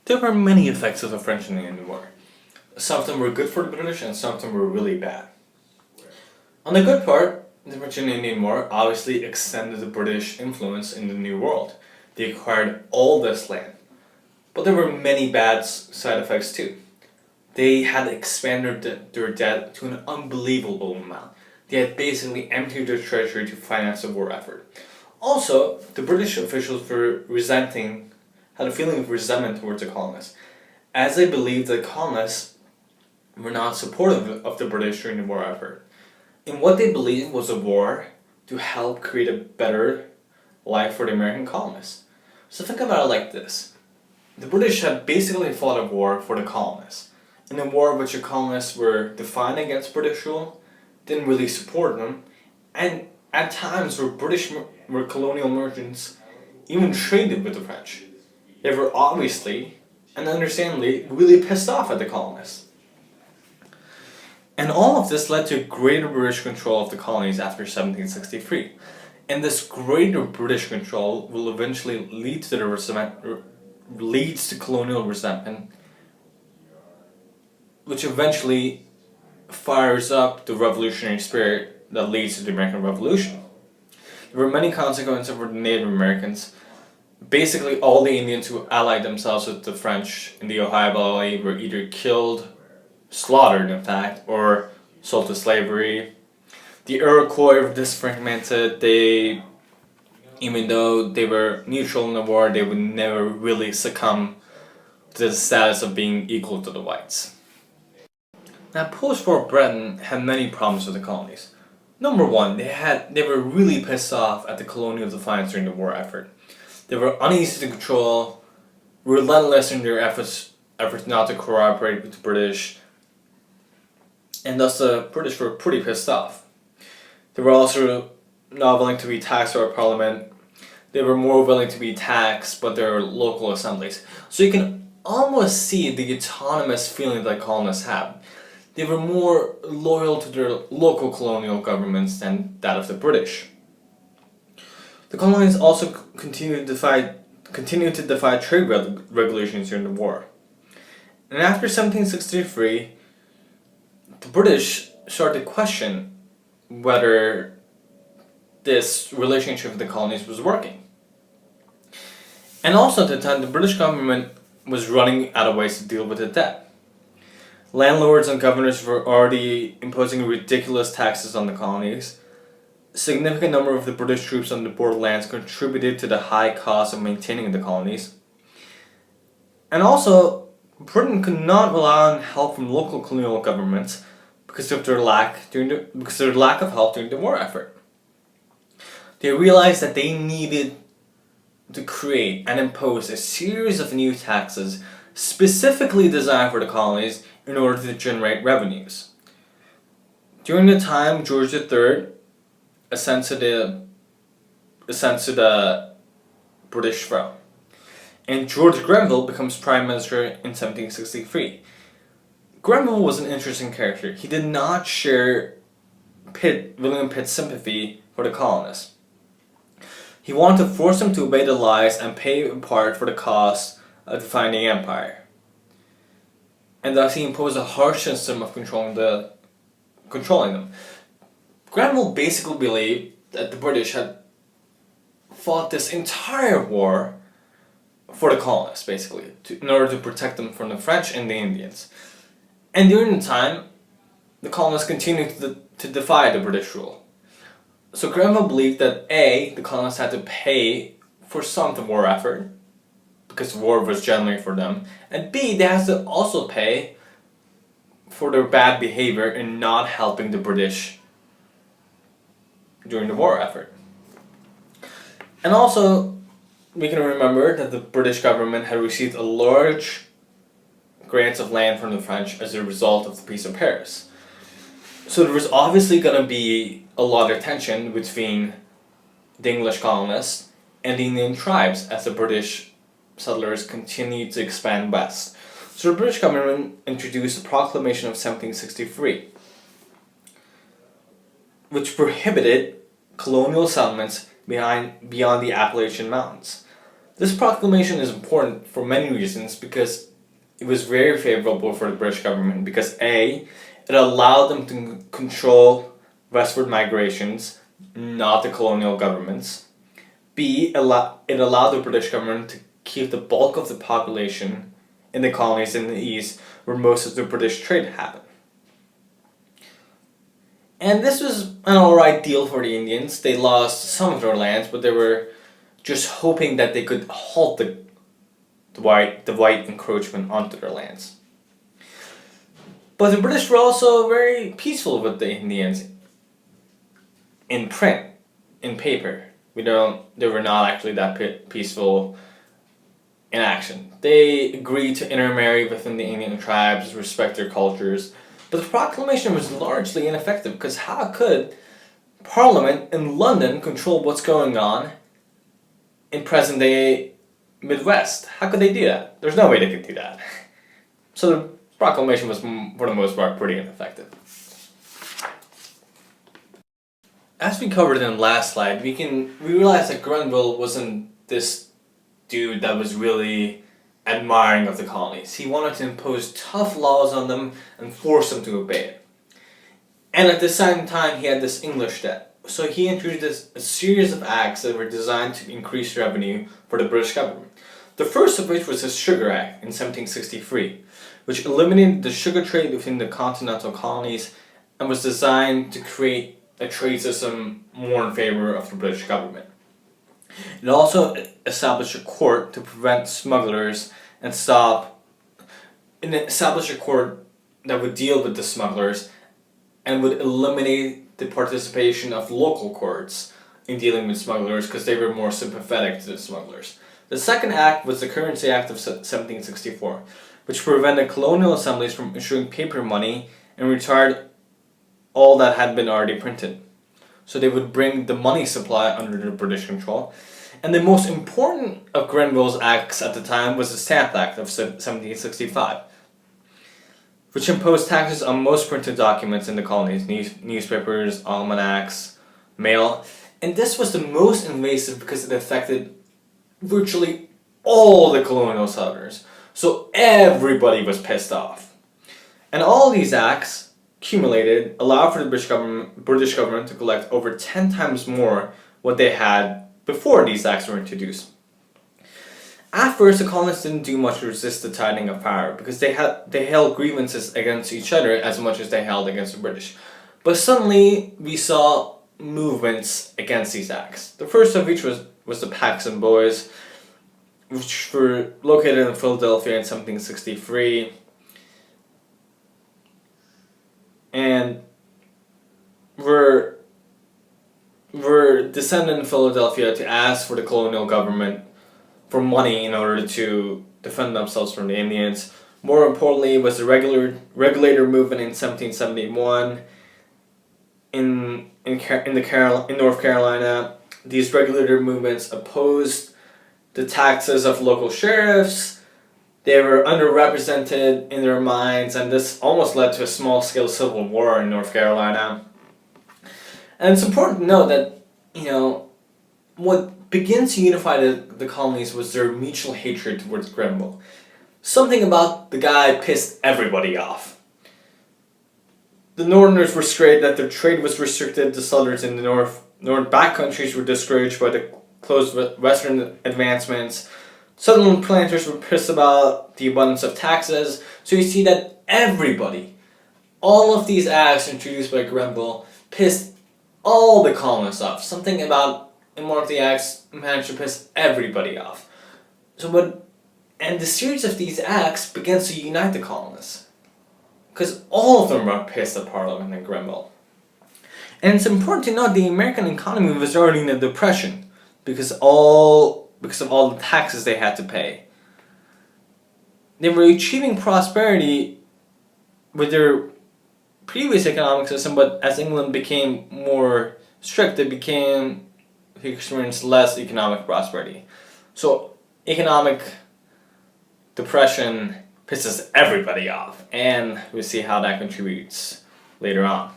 There were many effects of the French and Indian War. Some of them were good for the British and some of them were really bad. On the good part, the French and Indian War obviously extended the British influence in the New World. They acquired all this land. But there were many bad side effects too. They had expanded their debt to an unbelievable amount. They had basically emptied their treasury to finance the war effort. Also, the British officials had a feeling of resentment towards the colonists, as they believed the colonists were not supportive of the British during the war effort. And what they believed was a war to help create a better life for the American colonists. So think about it like this. The British had basically fought a war for the colonists. In a war which the colonists were defiant against British rule, didn't really support them, and at times where colonial merchants even traded with the French. They were obviously, and understandably, really pissed off at the colonists. And all of this led to greater British control of the colonies after 1763. And this greater British control will eventually leads to colonial resentment, which eventually fires up the revolutionary spirit that leads to the American Revolution. There were many consequences for the Native Americans. Basically, all the Indians who allied themselves with the French in the Ohio Valley were either killed, slaughtered in fact, or sold to slavery. The Iroquois were disfranchised. Even though they were neutral in the war, they would never really succumb to the status of being equal to the whites. Now, post-war Britain had many problems with the colonies. Number one, they were really pissed off at the colonial defiance during the war effort. They were uneasy to control, relentless in their efforts not to cooperate with the British, and thus the British were pretty pissed off. They were also not willing to be taxed by our parliament. They were more willing to be taxed by their local assemblies. So you can almost see the autonomous feeling that colonists had. They were more loyal to their local colonial governments than that of the British. The colonies also continued to defy trade regulations during the war. And after 1763, the British started to question whether this relationship with the colonies was working. And also at the time, the British government was running out of ways to deal with the debt. Landlords and governors were already imposing ridiculous taxes on the colonies. A significant number of the British troops on the borderlands contributed to the high cost of maintaining the colonies. And also, Britain could not rely on help from local colonial governments because of their lack of help during the war effort. They realized that they needed to create and impose a series of new taxes specifically designed for the colonies in order to generate revenues. During the time George III ascends to the British throne, and George Grenville becomes Prime Minister in 1763. Grenville was an interesting character. He did not share William Pitt's sympathy for the colonists. He wanted to force them to obey the lies and pay in part for the cost of defying the empire. And thus he imposed a harsh system of controlling them. Grenville basically believed that the British had fought this entire war for the colonists, basically, in order to protect them from the French and the Indians. And during the time, the colonists continued to defy the British rule. So Grenville believed that A, the colonists had to pay for some of the war effort, because the war was generally for them, and B, they had to also pay for their bad behavior in not helping the British during the war effort. And also, we can remember that the British government had received a large grants of land from the French as a result of the Peace of Paris. So there was obviously going to be a lot of tension between the English colonists and the Indian tribes as the British settlers continued to expand west. So the British government introduced the Proclamation of 1763, which prohibited colonial settlements beyond the Appalachian Mountains. This proclamation is important for many reasons because it was very favorable for the British government because A, it allowed them to control westward migrations, not the colonial governments. B, it allowed the British government to keep the bulk of the population in the colonies in the east where most of the British trade happened. And this was an alright deal for the Indians. They lost some of their lands, but they were just hoping that they could halt the white encroachment onto their lands. But the British were also very peaceful with the Indians in print, in paper. They were not actually that peaceful in action. They agreed to intermarry within the Indian tribes, respect their cultures, but the proclamation was largely ineffective because how could Parliament in London control what's going on in present-day Midwest? How could they do that? There's no way they could do that. So the proclamation was, for the most part, pretty ineffective. As we covered in the last slide, we realized that Grenville wasn't this dude that was really admiring of the colonies. He wanted to impose tough laws on them and force them to obey it. And at the same time, he had this English debt. So he introduced a series of acts that were designed to increase revenue for the British government. The first of which was the Sugar Act in 1763, which eliminated the sugar trade within the continental colonies and was designed to create a trade system more in favor of the British government. It also established a court to prevent smugglers and established a court that would deal with the smugglers and would eliminate the participation of local courts in dealing with smugglers because they were more sympathetic to the smugglers. The second act was the Currency Act of 1764, which prevented colonial assemblies from issuing paper money and retired all that had been already printed. So they would bring the money supply under the British control. And the most important of Grenville's acts at the time was the Stamp Act of 1765, which imposed taxes on most printed documents in the colonies, newspapers, almanacs, mail. And this was the most invasive because it affected virtually all the colonial settlers. So everybody was pissed off. And all these acts accumulated allowed for the British government to collect over 10 times more what they had before these acts were introduced. At first, the colonists didn't do much to resist the tightening of power because they held grievances against each other as much as they held against the British. But suddenly, we saw movements against these acts. The first of which was the Paxton Boys, which were located in Philadelphia in 1763. And were descended in Philadelphia to ask for the colonial government for money in order to defend themselves from the Indians. More importantly was the regulator movement in 1771 in North Carolina. These regulator movements opposed the taxes of local sheriffs. They were underrepresented in their minds, and this almost led to a small-scale civil war in North Carolina. And it's important to note that, what begins to unify the colonies was their mutual hatred towards Grenville. Something about the guy pissed everybody off. The Northerners were scared that their trade was restricted. The settlers in the north backcountries were discouraged by the closed western advancements. Southern planters were pissed about the abundance of taxes. So you see that everybody, all of these acts introduced by Grenville, pissed all the colonists off. Something about in one of the acts managed to piss everybody off. And the series of these acts begins to unite the colonists, because all of them were pissed at Parliament and Grenville. And it's important to note the American economy was already in a depression because of all the taxes they had to pay. They were achieving prosperity with their previous economic system, but as England became more strict, they experienced less economic prosperity. So economic depression pisses everybody off, and we'll see how that contributes later on.